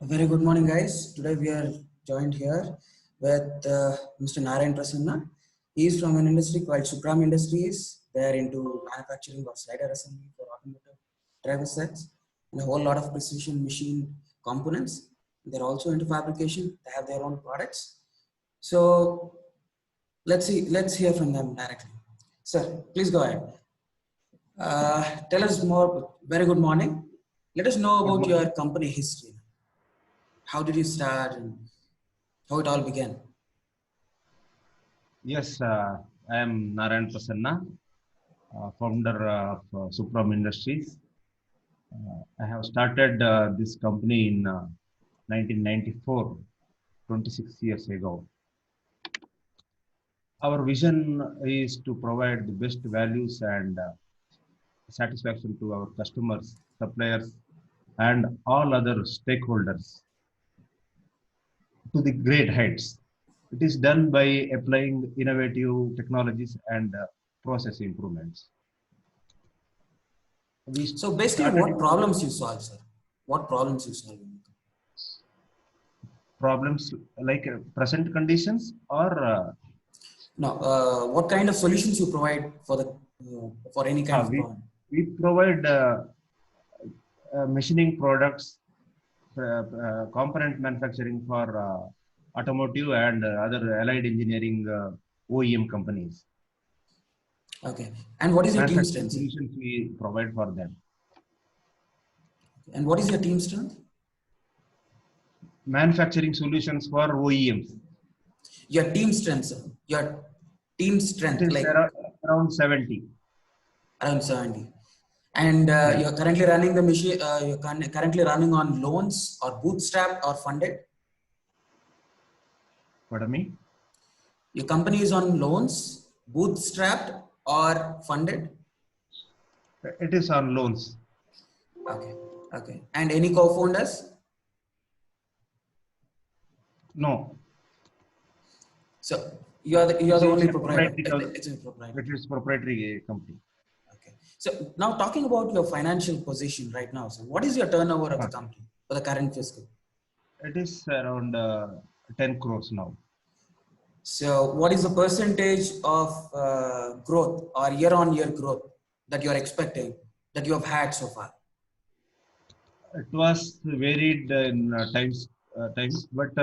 A very good morning, guys. Today we are joined here with Mr. Narayan Prasanna. He is from an industry called Supram Industries. They are into manufacturing of slider assembly for automotive driver sets and a whole lot of precision machine components. They're also into fabrication. They have their own products. So let's see. Let's hear from them directly. Sir, please go ahead. Tell us more. Very good morning. Let us know Good about morning. your company history. How did you start and how it all began? Yes, I am Narayan Prasanna, founder of Supram Industries. I have started this company in 1994, 26 years ago. Our vision is to provide the best values and satisfaction to our customers, suppliers, and all other stakeholders to the great heights. It is done by applying innovative technologies and process improvements. We So basically, started what problems you solve, sir? What problems you solve? problems like present conditions or No, what kind of solutions you provide for the for any kind of we problem? provide machining products, component manufacturing for automotive and other allied engineering OEM companies. Okay, and what is your team Manufacturing strength, sir? solutions we provide for them. And what is your team strength? Manufacturing solutions for OEMs. Your team strength, sir. Your team It strength, is like around 70. around 70. And Yes. you're currently running the machine. Currently running on loans or bootstrap or funded. Pardon me. Your company is on loans, bootstrapped or funded. It is on loans. Okay. Okay. And any co-founders? No. So you're the It's only a proprietor. proprietary. It's a proprietor. It is proprietary company. Okay. So now talking about your financial position right now, so what is your turnover of the Huh. company for the current fiscal? It is around 10 crores now. So what is the percentage of growth or year-on-year growth that you're expecting that you have had so far? It was varied in times, but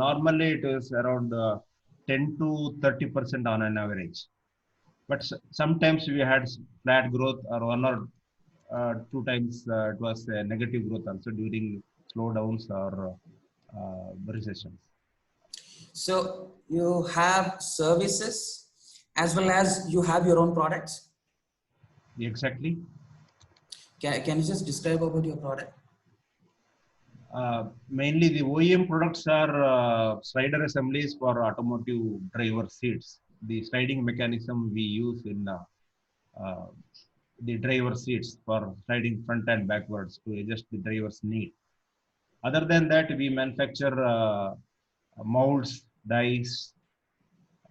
normally it is around 10 to 30% on an average. But sometimes we had flat growth or one or two times it was negative growth also during slowdowns or recessions. So you have services as well as you have your own products. Exactly. Can you just describe about your product? Mainly the OEM products are slider assemblies for automotive driver seats. The sliding mechanism we use in uh, the driver seats for sliding front and backwards to adjust the driver's need. Other than that, we manufacture molds, dies,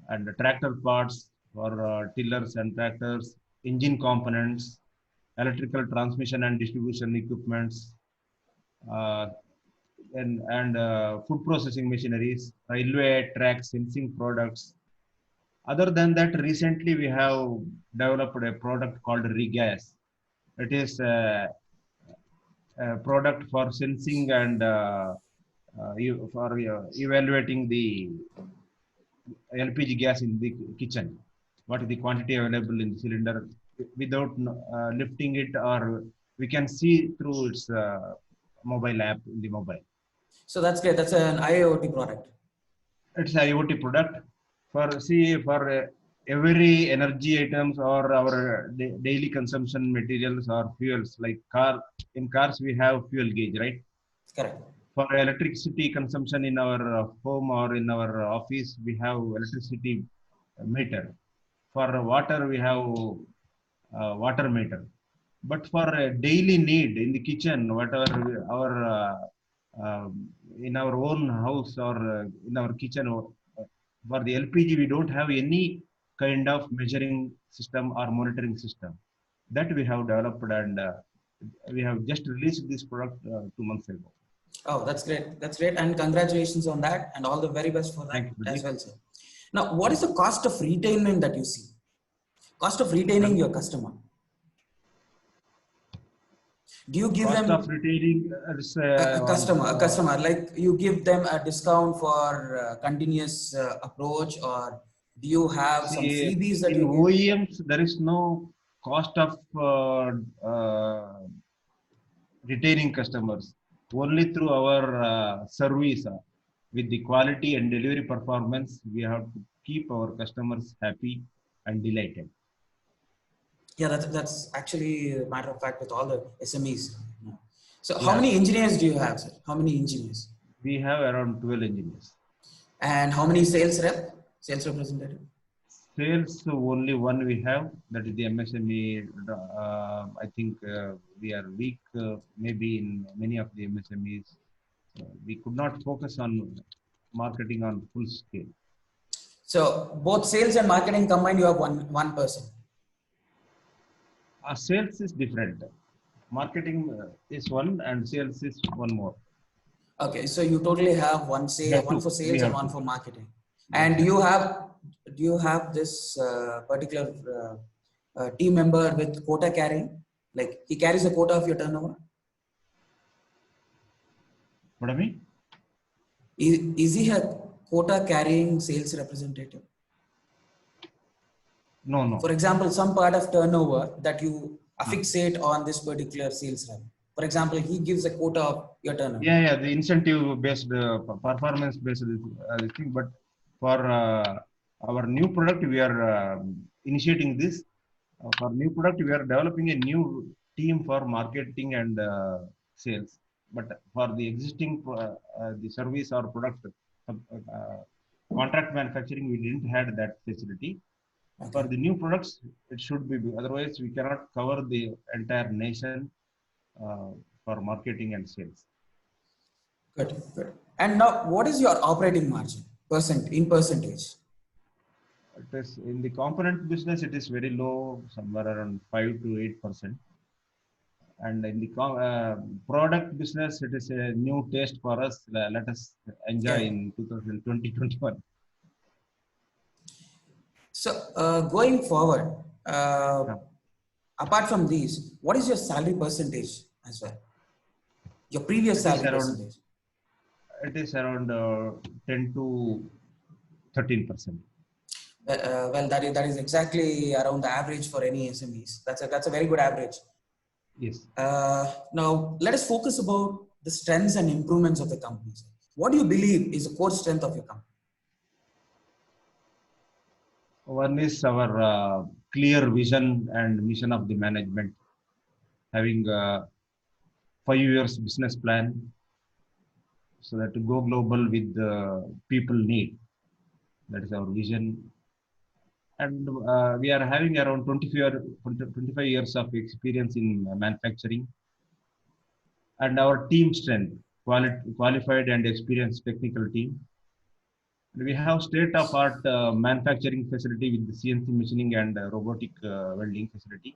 and tractor parts for tillers and tractors, engine components, electrical transmission and distribution equipments, uh, and food processing machineries, railway track sensing products. Other than that, recently we have developed a product called Regas. It is a product for sensing and for evaluating the LPG gas in the kitchen. What is the quantity available in the cylinder without lifting it, or we can see through its mobile app in the mobile. So that's great. That's an IoT product. It's a IoT product for see for every energy items or our daily consumption materials or fuels like car. In cars we have fuel gauge, right? Correct. For electricity consumption in our home or in our office we have electricity meter. For water we have water meter. But for a daily need in the kitchen, whatever our um, in our own house or in our kitchen, for the LPG, we don't have any kind of measuring system or monitoring system. That we have developed and we have just released this product 2 months ago. Oh, that's great. That's great. And congratulations on that. And all the very best for that Thank you, as Pradeep. well, sir. Now, what is the cost of retainment that you see? Cost of retaining your customer. Do you give Cost of them retailing is a customer, like you give them a discount for continuous approach, or do you have some see, freebies that in you give? OEMs there is no cost of retaining customers. Only through our service, with the quality and delivery performance, we have to keep our customers happy and delighted. Yeah, that's actually a matter of fact with all the SMEs. Yeah. So, how Yeah, many engineers do you have, sir? How many engineers? we have around 12 engineers. And how many sales representative? Sales only one we have, that is the MSME. I think we are weak, maybe in many of the MSMEs. We could not focus on marketing on full scale. So, both sales and marketing combined, you have one person. Sales is different. Marketing is one, and sales is one more. Okay, so you totally have We have one two. for We sales and have one two. for marketing. And Exactly. do you have this particular team member with quota carrying? Like he carries a quota of your turnover? What I mean? Is he a quota carrying sales representative? No, no. For example, some part of turnover that you affixate on this particular sales rep. For example, he gives a quota of your turnover. Yeah, the incentive based, performance based thing. But for our new product, we are initiating this. For new product, we are developing a new team for marketing and sales. But for the existing the service or product contract manufacturing, we didn't had that facility. For Okay. the new products, it should be. Otherwise, we cannot cover the entire nation uh, for marketing and sales. Good, good. And now, what is your operating margin in percentage? It is in the component business, it is very low, somewhere around 5 to 8%. And in the product business, it is a new taste for us. Let us enjoy Yeah. in 2020-21. So, going forward, Yeah. apart from these, what is your salary percentage as well? Your previous It is salary around percentage? it is around 10 to 13%. Well, that is exactly around the average for any SMEs. That's a very good average. Yes. Now, let us focus about the strengths and improvements of the company. What do you believe is the core strength of your company? One is our clear vision and mission of the management, having 5 years business plan so that to go global with the people need. That is our vision. And we are having around 25 years of experience in manufacturing. And our team strength, qualified and experienced technical team. And we have state-of-art manufacturing facility with the CNC machining and robotic welding facility.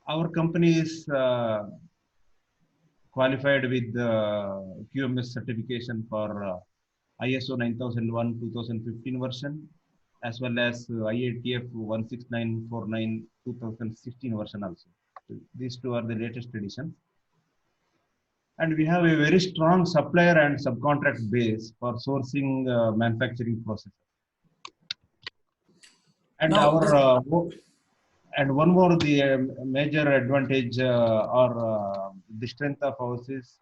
Our company is qualified with the QMS certification for ISO 9001 2015 version, as well as IATF 16949 2016 version also. These two are the latest editions. And we have a very strong supplier and subcontract base for sourcing manufacturing processes. And Now, this, and one more, the major advantage or the strength of ours is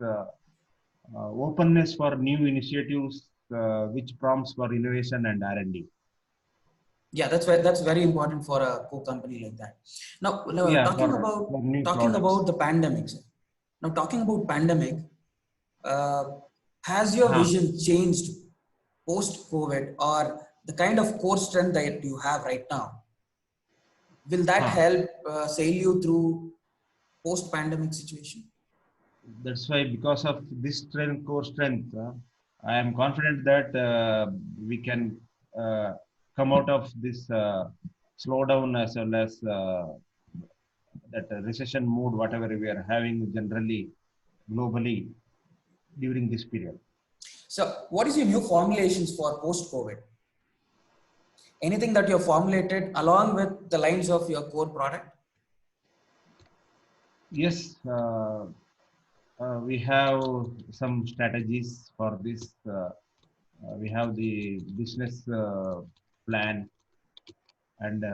openness for new initiatives, which prompts for innovation and R&D. yeah, that's very important for a co-company like that. Now, Yeah, for new talking products. about the pandemic. Sir. Now, talking about pandemic, uh, has your Huh. vision changed post COVID, or the kind of core strength that you have right now? Will that Huh. help sail you through post pandemic situation? That's why, because of this strength, core strength, I am confident that we can come out of this slowdown, as well as that recession mood, whatever we are having generally globally during this period. So, what is your new formulations for post-COVID? Anything that you have formulated along with the lines of your core product? Yes, we have some strategies for this. We have the business plan, and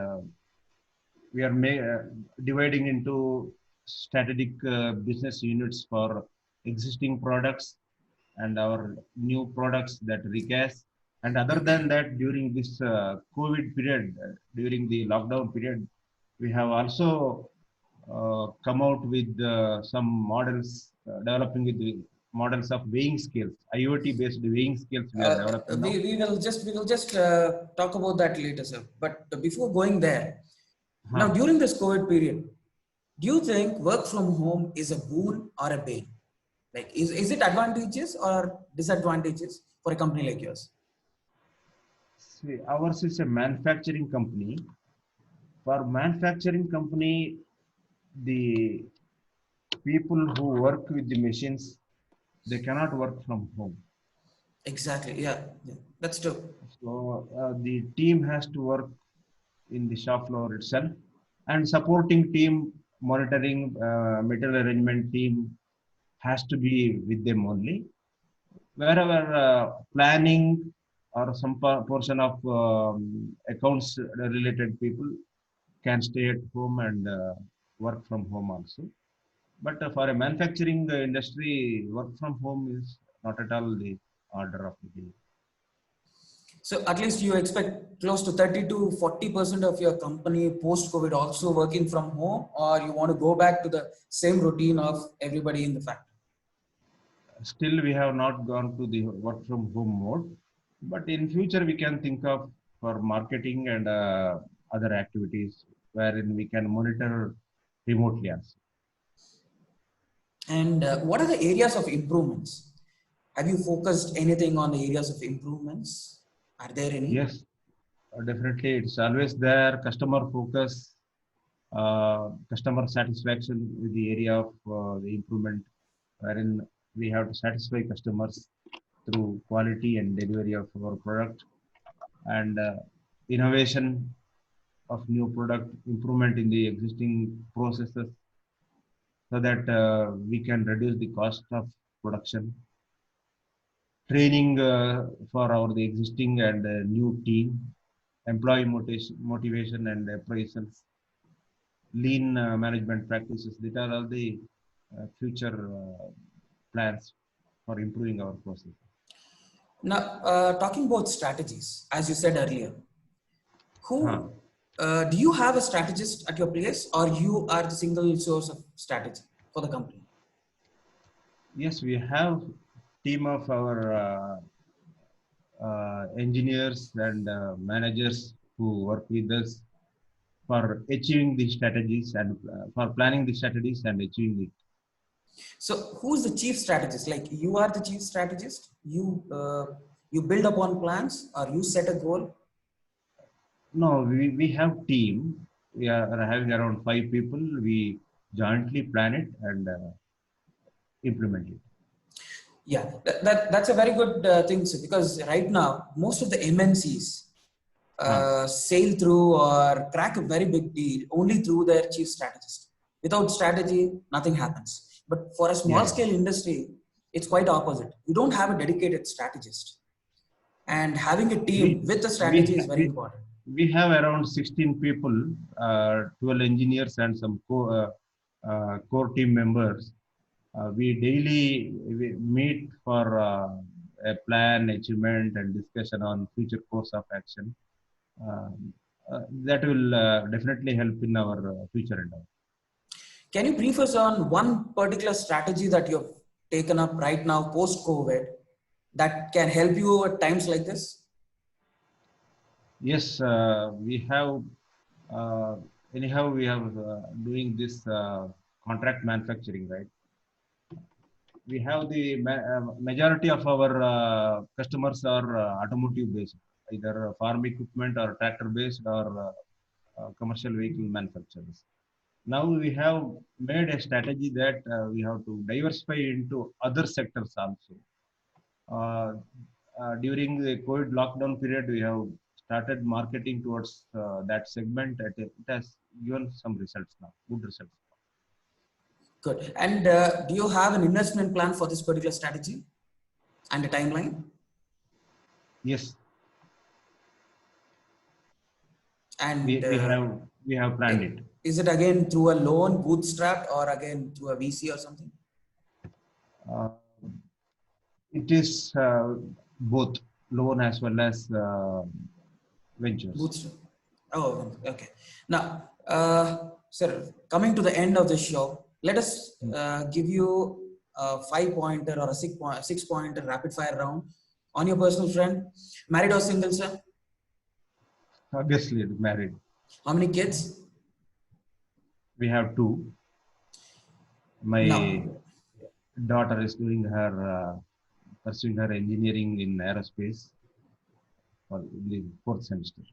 we are dividing into strategic business units for existing products and our new products that recast. And other than that, during this COVID period, during the lockdown period, we have also come out with some models, developing with the models of weighing scales, IoT based weighing scales we are developing now. We will just talk about that later, sir. But before going there, now Huh. during this COVID period, do you think work from home is a boon or a bane? Like, is it advantages or disadvantages for a company like yours? See, ours is a manufacturing company. For manufacturing company, the people who work with the machines, they cannot work from home. Exactly. Yeah, that's true. So the team has to work in the shop floor itself, and supporting team, monitoring, material arrangement team has to be with them only. Wherever planning or some portion of accounts related people can stay at home and work from home also. But for a manufacturing industry, work from home is not at all the order of the day. So at least you expect close to 30 to 40% of your company post-COVID also working from home, or you want to go back to the same routine of everybody in the factory? Still, we have not gone to the work from home mode, but in future we can think of for marketing and other activities wherein we can monitor remotely also. And what are the areas of improvements? Have you focused anything on the areas of improvements? Are there any? Yes, definitely. It's always there. Customer focus, customer satisfaction with the area of the improvement, wherein we have to satisfy customers through quality and delivery of our product, and innovation of new product, improvement in the existing processes, so that we can reduce the cost of production, training for our the existing and new team, employee motivation and appraisals, lean management practices. These are all the future plans for improving our process. Now, talking about strategies, as you said earlier, Huh. who do you have a strategist at your place, or you are the single source of strategy for the company? Yes, we have team of our engineers and managers who work with us for achieving the strategies and for planning the strategies and achieving it. So, who's the chief strategist? Like, you are the chief strategist. You build upon plans, or you set a goal. No, we have team. We are having around 5 people. We jointly plan it and implement it. Yeah, that's a very good thing, sir, because right now most of the MNCs Huh. sail through or crack a very big deal only through their chief strategist. Without strategy, nothing happens. But for a Yeah, small yeah. scale industry, it's quite opposite. You don't have a dedicated strategist, and having a We team with a we strategy is ha- very important. we have around 16 people, 12 engineers and some core team members. We daily we meet for a plan, achievement, and discussion on future course of action. That will definitely help in our future endeavor. Can you brief us on one particular strategy that you've taken up right now post COVID that can help you at times like this? Yes, we have. Uh, Anyhow, we have doing this contract manufacturing, right? We have the majority of our customers are automotive based, either farm equipment or tractor based or commercial vehicle manufacturers. Now we have made a strategy that we have to diversify into other sectors also. Uh, During the COVID lockdown period, we have started marketing towards that segment. It has given some results now, good results. Good. And do you have an investment plan for this particular strategy and a timeline? Yes, And we have planned it. is it again through a loan, bootstrapped, or again through a VC or something? Uh, it is both loan as well as ventures. Bootstrap. Oh, okay. Now, sir, coming to the end of the show, let us give you a 5-pointer or a 6-pointer rapid fire round on your personal friend. Married or single, sir? Obviously, married. How many kids? We have two. My No. daughter is doing pursuing her engineering in aerospace for the 4th semester.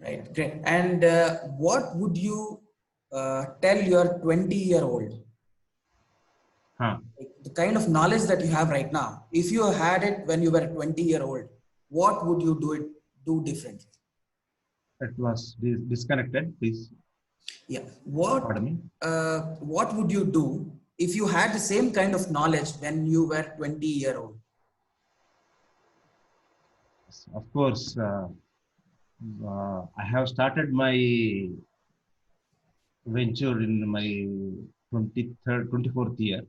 Right, great. And what would you tell your 20-year-old? The kind of knowledge that you have right now, if you had it when you were 20-year-old, what would you do differently? It was disconnected, please. Yeah. Pardon me. What would you do if you had the same kind of knowledge when you were 20-year-old? Of course, I have started my venture in my 24th year,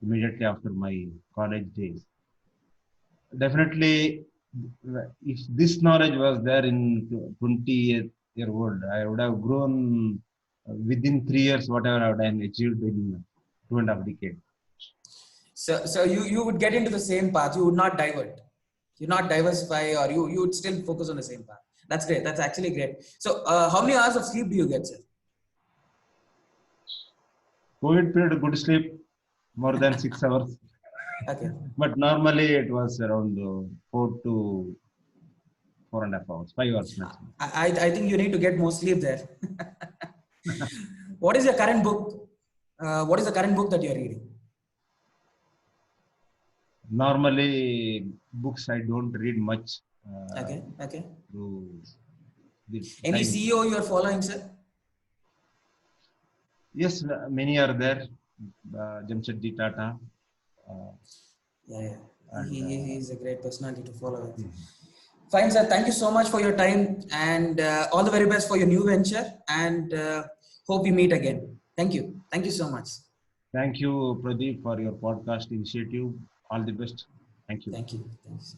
immediately after my college days. Definitely, if this knowledge was there in 20-year-old, I would have grown within 3 years, whatever I would have achieved in 2.5 decades. So you would get into the same path. You would not divert. You not diversify, or you would still focus on the same path. That's great. That's actually great. So how many hours of sleep do you get, sir? COVID period, good sleep, more than 6 hours. Okay. But normally it was around 4 to 4.5 hours, 5 hours maximum. I think you need to get more sleep there. What is your current book? What is the current book that you're reading? Normally, books I don't read much. Okay. Any Time. CEO you are following, sir? Yes, many are there. Jamshedji Tata. Yeah. He is a great personality to follow. Fine, sir. Thank you so much for your time, and all the very best for your new venture, and hope we meet again. Thank you. Thank you so much. Thank you, Pradeep, for your podcast initiative. All the best. Thank you. Thank you. Thanks.